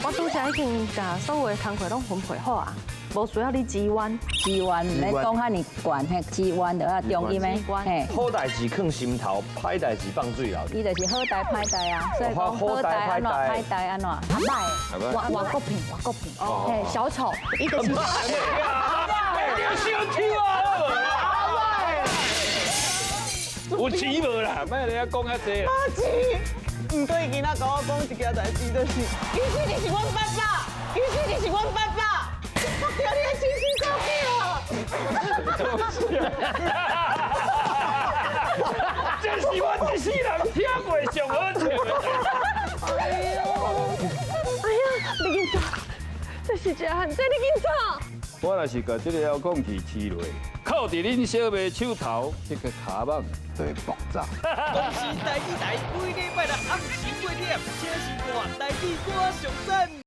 我拄则已经甲所有的工课拢分配好啊，无需要你支援。资源唔免讲遐尼悬，嘿，资源就要中音的，嘿。好代志放心头，歹代志放水流。伊就是好代歹代啊，所以讲好代安怎，歹代安怎，阿歹，外国片，嘿，小丑，伊就是。有钱无啦？莫你遐讲遐济。阿姊，唔对囡仔甲我讲一件代志，就是，其实就是阮爸爸，其实就是阮爸爸，我叫你的亲生小囝啊！这是我一世人听过上好笑的。哎呀，你紧走，这是一个汉仔，你紧走。我若是甲这个遥控器吃落，靠伫恁小妹手头，这个卡网会爆炸。恭喜台语台每礼拜六暗时8点，请是大台语歌上阵。